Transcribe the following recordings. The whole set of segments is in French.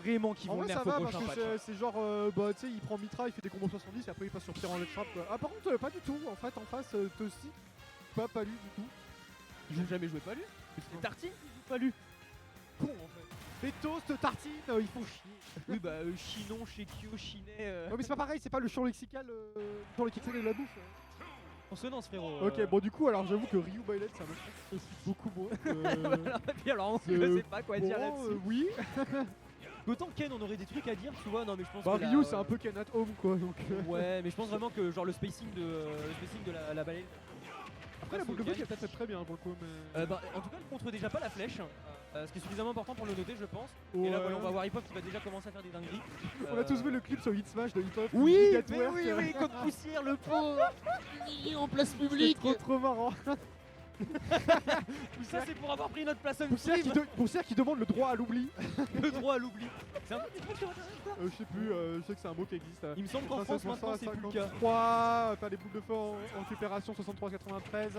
vraiment qu'ils En vont le vrai, ça nerf au va prochain parce patch. que c'est genre, bah tu sais, il prend Mitra, il fait des combos 70 et après il passe sur Pyramid Trap quoi. Ah, par contre, pas du tout. En fait, en face, Toasty, pas lui du tout. Ils ont jamais joué pas lu. C'est Tartine qui joue pas lu. Con en fait. Les toasts, tartines, ils font chier. Oui, bah, Chinon, Shekio, Chinet. Non, mais c'est pas pareil, c'est pas le champ lexical, champ lexical de la bouffe. Consonance, frérot. Ok, bon, du coup, alors j'avoue que Ryu Violet, ça me aussi beaucoup moins. Voilà, et puis alors, C'est- je sais pas quoi dire Bon, là-dessus. oui. Autant Ken, on aurait des trucs à dire, tu vois. Non, mais je pense Bah, que. Ryu, c'est un peu Ken at Home quoi. Donc, Ouais, mais je pense vraiment que genre le spacing de la balai. Après, la boule de bug est peut-être très bien pour le coup. Mais... Bah, en tout cas, elle contre déjà pas la flèche, ce qui est suffisamment important pour le noter, je pense. Et Ouais. là, voilà, on va voir Hip Hop qui va déjà commencer à faire des dingueries. On a tous vu le clip sur Hit Smash de Hip Hop. Oui, Giga mais twerk. oui, comme poussière, le pauvre. En place C'est publique. trop marrant. Tout ça, c'est pour avoir pris notre place on Poussière Poussière qui demande le droit à l'oubli. le droit à l'oubli. C'est un peu plus sur Internet, ça. Je sais plus, je sais que c'est un mot qui existe. Il me semble qu'en France, maintenant, c'est plus le cas. 53, faire des boules de feu en récupération 63-93.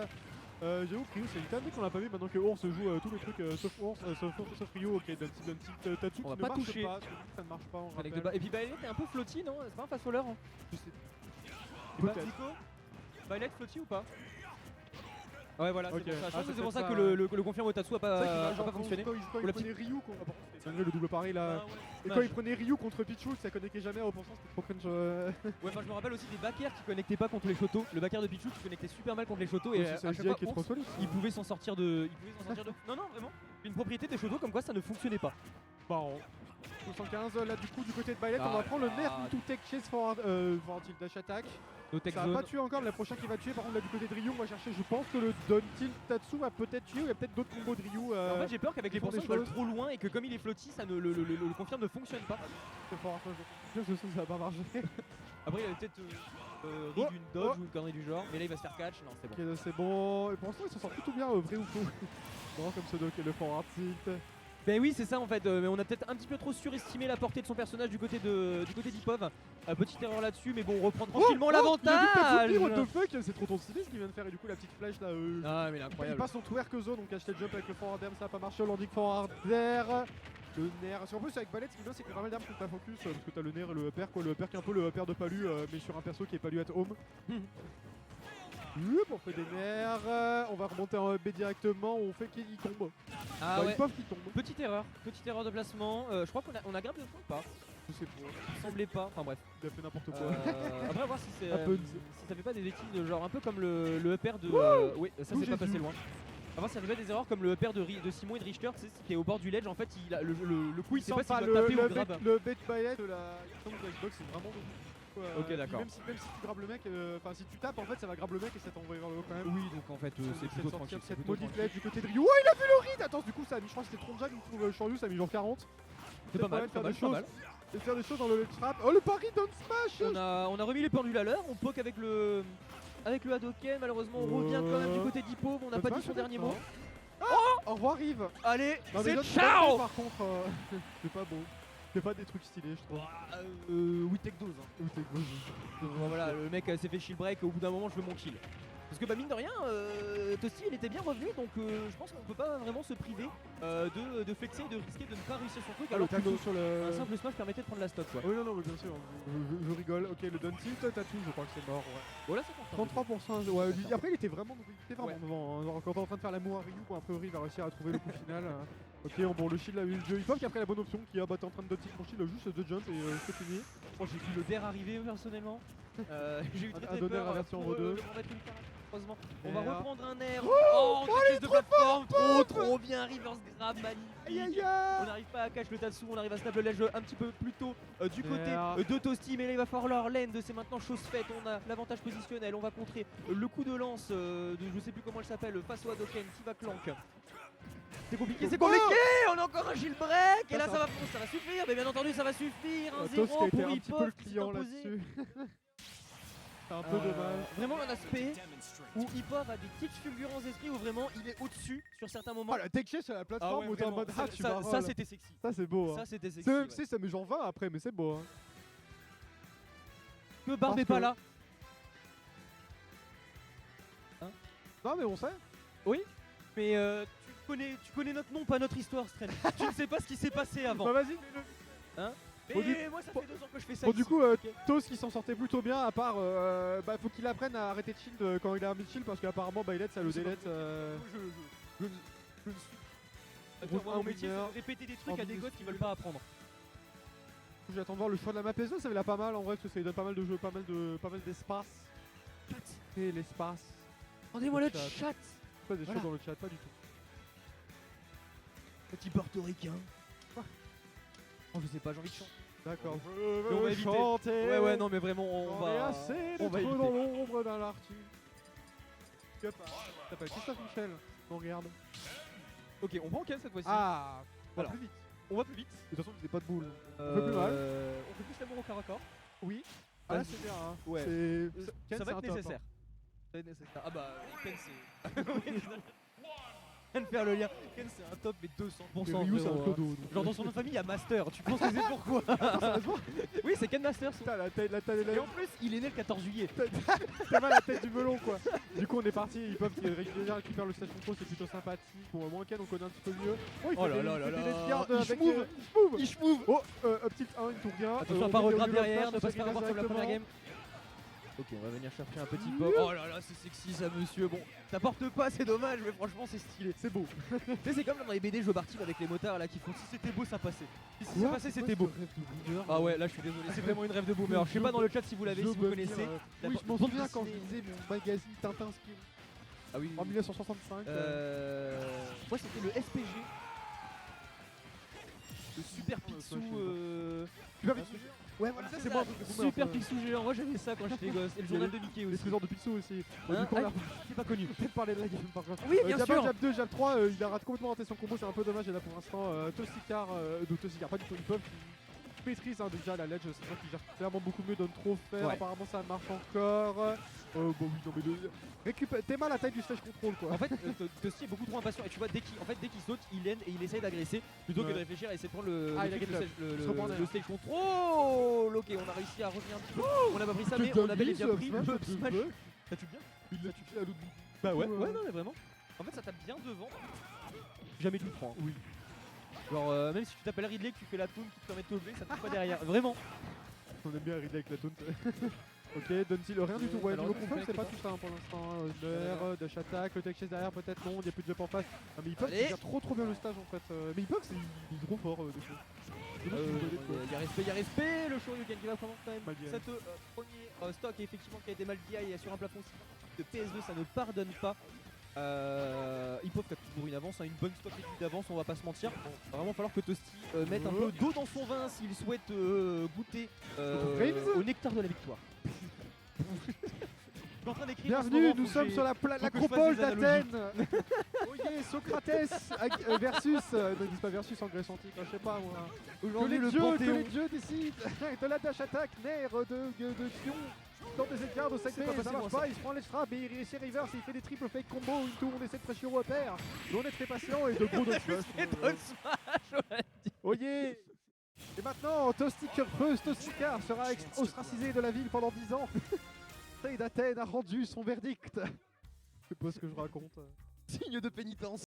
J'avoue que Ryu c'est une table qu'on a pas vu maintenant que Ours joue tous les trucs sauf Ours, sauf Ryu, ok, d'un petit Tatsu On va qui pas ne marche toucher. pas, ça ne marche pas on Avec rappelle. Et puis Violet est un peu flotty, non? C'est pas un fast-faller, hein? Je sais Peut-être. Nico, Violet flotty ou pas? Ouais, voilà, Ok. c'est pour ça. Je Ah, pense que c'est c'est pour ça ça, que le confirme Otatsu a pas fonctionné. Quand Ou il la prenait Ryu, c'est le double pareil là. Ah, ouais, Et dommage. quand il prenait Ryu contre Pichu, ça connectait jamais au pourcent, c'était trop cringe. Ouais, enfin je me rappelle aussi des backers qui connectaient pas contre les Shoto. Le backer de Pichu qui connectait super mal contre les Shoto et à c'est un chaque fois qui est trop Ours, solide. il pouvait s'en sortir de. Non, non, vraiment. Une propriété des Shoto comme quoi ça ne fonctionnait pas. Bon. 75 là du coup du côté de Violet Ah, on va prendre le nerf ah. to take chase for tilt dash attack. No tech Ça va zone. pas tuer encore, mais la prochaine qui va tuer par contre là du côté de Ryu on va chercher je pense que le Don Tilt Tatsu va peut-être tuer ou il y a peut-être d'autres combos de Ryu. En fait j'ai peur qu'avec les font des pourcents ils veulent choses. trop loin et que comme il est flotty ça ne, le confirme ne fonctionne pas. C'est fort, je sais que ça va pas marcher. Après il avait peut-être ri d'une dodge ou une connerie du genre, mais là il va se faire catch, non c'est bon. Ok c'est bon, et pour l'instant ils s'en sortent plutôt bien vrai ou faux. Non comme ce doc et le forward tilt. Ben oui c'est ça en fait, mais on a peut-être un petit peu trop surestimé la portée de son personnage du côté d'Ipov. Petite erreur là-dessus mais bon on reprend tranquillement l'avantage. What the fuck, c'est trop ton stylé ce qu'il vient de faire et du coup la petite flèche là. Ah mais il est Il incroyable. passe son twerk zone, donc acheter le jump avec le forward air, ça a pas marché, on dit forward air. Le nerf, parce qu'en plus avec Ballet ce qui est bien c'est que pas mal d'armes contre ta focus parce que t'as le nerf et le upper quoi, le upper qui est un peu le upper de Palu mais sur un perso qui est Palu at home. On fait des nerfs, on va remonter en B directement, on fait qu'il tombe. Ah Bah, ouais. ils peuvent qu'il tombe. Petite erreur de placement. Je crois qu'on a grave de fond ou pas? Je sais pas, Il semblait pas, enfin bref. il a fait n'importe quoi. Après à voir si c'est Un peu. si ça fait pas des bêtises de genre un peu comme le upper de oui ça Ouh, c'est j'ai pas passé vu. loin. À voir si ça fait pas des erreurs comme le upper de Simon et de Richter, tu sais, qui est au bord du ledge en fait il a le coup il sait pas s'il doit taper ou grab. Le bait Ballet de la Xbox c'est vraiment Ok, d'accord. Même si tu grabes le mec, enfin si tu tapes en fait ça va grabber le mec et ça t'envoie vers le haut quand même. Oui donc en fait c'est plutôt tranquille. c'est Cette plutôt maudite tranquille. ledge du côté de Ryu. Oh il a vu le read. Attends du coup ça a mis, je crois que c'était Tronja qui trouve Shoryu, ça a mis genre 40. C'est pas mal, faire pas des mal, pas choses. mal. Et faire des choses dans le ledge trap. Oh le pari down smash. On a remis les pendules à l'heure, on poke avec le Hadoken, malheureusement on revient quand même du côté d'Hippo, on n'a pas dit son dernier mot. Au revoir Yves. Allez, Non, mais c'est l'autre, ciao. par contre c'est pas beau. C'est pas des trucs stylés je trouve. Oui tech dose hein. Ou t'es beau. Voilà, le mec s'est fait shield break, au bout d'un moment je veux mon kill. Parce que bah mine de rien, Toasty il était bien revenu donc je pense qu'on peut pas vraiment se priver de flexer et de risquer de ne pas réussir son truc Ah, alors le tatou sur un le. simple smash permettait de prendre la stock quoi. Oui non mais bien sûr, je rigole. Ok le down tilt tatou je crois que c'est mort ouais. Voilà c'est content. 33% ouais, lui, après il était vraiment Ouais. devant. Genre, quand t'es en train de faire l'amour à Ryu, a priori il va réussir à trouver le coup final. Ok bon le shield a eu le jeu. Il faut qu'il a pris la bonne option qui a bah t'es en train de dodger mon shield juste de jump et c'est fini. Moi j'ai vu le DER arriver personnellement. J'ai eu très Un donner peur la version pour, V2. pour mettre une carte, heureusement. On Et va là. reprendre un air. Oh, une de plateforme. Trop bien. Reverse grab, magnifique. Aïe aïe On aïe. n'arrive pas à catch le Tatsu, on arrive à snap le ledge un petit peu plus tôt du côté Yeah. de Toasty, mais là il va falloir leur land, c'est maintenant chose faite, on a l'avantage positionnel, on va contrer le coup de lance de je sais plus comment elle s'appelle, face au Hadoken qui va clank. C'est compliqué, c'est compliqué, on a encore un shield break et là ça va suffire, mais bien entendu ça va suffire, 1-0 Tos qui a été pour un petit peu le Hip-Hop qui s'est client imposé. là-dessus. C'est un peu dommage. Vraiment un aspect où Hip-Hop a des petites fulgurances d'esprit où vraiment il est au-dessus sur certains moments. Oh la tech chase sur la plateforme où t'es en vraiment. mode ah tu vas ça c'était sexy. Ça c'est beau hein. Ça c'était sexy. C'est ouais. tu sais, ça met genre 20 après mais c'est beau hein. Que Barbe est Parce pas que- là. Non mais on sait. Mais tu connais notre nom, pas notre histoire, Stren. Tu ne sais pas ce qui s'est passé avant. Bah vas-y Mais Bon, du- moi ça fait 2 ans que je fais ça. Bon, du ici. coup, Tos qui s'en sortait plutôt bien, à part. Faut qu'il apprenne à arrêter de shield quand il est armé de shield, parce qu'apparemment, Bailet ça le C'est pas délète. je ne suis. Attends, moi, un mon métier winner, c'est de répéter des trucs en à des gosses qui veulent pas apprendre. J'attends de voir le choix de la map S2, ça va pas mal en vrai, parce que ça lui donne pas mal de jeux, pas mal d'espace. Et l'espace. Rendez-moi le Chat. chat. Pas des Voilà. choses dans le chat, pas du tout. Petit portoricain. Quoi? Oh, je sais pas, j'ai envie de chanter. D'accord. Mais on va éviter. chanter. Ouais, non, mais vraiment, on On est va. assez on va d'être éviter. dans l'ombre d'un Lartu. Tu t'appelles Christophe Michel. On regarde. Ok, on prend quel cette fois-ci? Ah, Alors. plus vite. On va plus vite. De toute façon, il faisait pas de boule. On fait plus mal. On fait plus l'amour au corps à corps. Oui. Ah là, Vas-y. c'est bien. Hein. Ouais. Ken, Ça va c'est être un top, nécessaire. hein. Ça va être nécessaire. Ah bah, Ken c'est. Je viens de faire le lien. Ken c'est un top, mais 200%. Et Ryu, c'est un frérot, clodo. hein. Genre dans son nom de famille, il y a Master. Tu penses que c'est pourquoi? Oui, c'est Ken Master. Putain, la taille Et en plus, il est né le 14 juillet. T'as mal la tête du melon quoi. Du coup on est parti, ils peuvent récupérer le station pro, c'est plutôt sympathique. Bon moins Ken on connaît un petit peu mieux. Oh il Oh fait là des, là il là fait des là. left-guards Il avec schmouve. schmouve. Il schmouve. Oh petit 1 il tourne bien. Attention à on pas met regrade le derrière, flash, ne pas on se faire avoir sur la première directement. game. Ok, on va venir chercher un petit pop. Oh là là, c'est sexy ça, monsieur. Bon, ça porte pas, c'est dommage, mais franchement, c'est stylé. C'est beau. Tu sais, c'est comme dans les BD, je Barty avec les motards là qui font si c'était beau, ça passait. Si ça passait, c'était beau. Ah ouais, là je suis désolé, c'est vraiment une rêve de boomer. Je sais pas dans le chat si vous l'avez, si vous connaissez. La Oui je m'en bande souviens quand je dessinée. lisais mon magazine Tintin Spin Ah oui. en 1965. Moi c'était le SPG. Le Super Picsou. Tu l'avais dessus. Ouais, voilà, Ça, c'est c'est ça. moi, un truc de boomer, Super ça. Picsou géant. Moi j'avais ça quand j'étais gosse. Et le journal de Mickey Les aussi. trésors de Picsou aussi. Hein Du coup on a j'ai pas connu. peut-être parler de la game par contre. Oui, bien Jab sûr. 1, Jab 2, Jab 3, il a complètement raté son combo, c'est un peu dommage. Et là pour l'instant, Tossicar, pas du tout, ils maîtrise déjà la ledge, c'est vrai qu'il gère clairement beaucoup mieux, donne trop faire. Ouais. Apparemment ça marche encore. Bon, oui, non, mais t'es mal à la taille du stage control quoi. En fait, Tosti est beaucoup trop impatient et tu vois dès qu'il saute, il aime et il essaye d'agresser plutôt que de Ouais. réfléchir à essayer de prendre le, Ah, le il a truc, get up. le Il se reprend derrière. stage control. Ok, on a réussi à revenir un petit peu. On a pas pris ça, mais on a bel et bien pris le smash. Ça tue bien. Il l'a tué à l'autre bout. Bah ouais, Ouais. ouais, non mais vraiment. En fait, ça tape bien devant. Jamais tu le prends. Oui. Genre, même si tu t'appelles Ridley, que tu fais la taunt qui te permet de te lever, ça te tape pas derrière. Vraiment. On aime bien Ridley avec la taunt. Ok, Duntil, rien du tout. Ouais, Alors, niveau le confirm, c'est pas complexe, tout ça hein, pour l'instant. D'air, dash attack, le tech chase derrière, peut-être non, il y a plus de jump en face. Ah, mais ils peuvent, Allez. ils gèrent trop bien le stage en fait. Mais ils peuvent, il est trop fort des fois. Y a respect, le Shoryuken qui va prendre quand même Mal DI. cette premier stock effectivement qui a été mal DI sur un plafond de PS2, ça ne pardonne pas. Ils peuvent faire toujours une avance, hein, une bonne stock étude d'avance, on va pas se mentir. Il va vraiment falloir que Tosti mette un peu d'eau dans son vin s'il souhaite goûter au nectar de la victoire. Je suis en train d'écrire en ce Bienvenue, moment, nous faut sommes que sur j'ai- faut que je l'acropole fasse des d'Athènes. Oh yeah, Socrates versus. Ne dis pas versus en Grèce antique, je sais pas moi. Que Aujourd'hui les le dieux, Panthéon. décident de la dash attack, nerf de Sion. Dans des écarts de 5 C'est pas ça passé marche loin, pas, ça. il se prend les frappes et il essaie reverse, il fait des triple fake combo, une tour, on essaie de pression au repère. Mais on est très patient et de gros dodge smash. Et Dodge Smash, ouais. Oh yeah. Et maintenant, Tosticar sera ostracisé de la ville pendant 10 ans. Conseil d'Athènes a rendu son verdict. Je sais pas ce que je raconte. Signe de pénitence.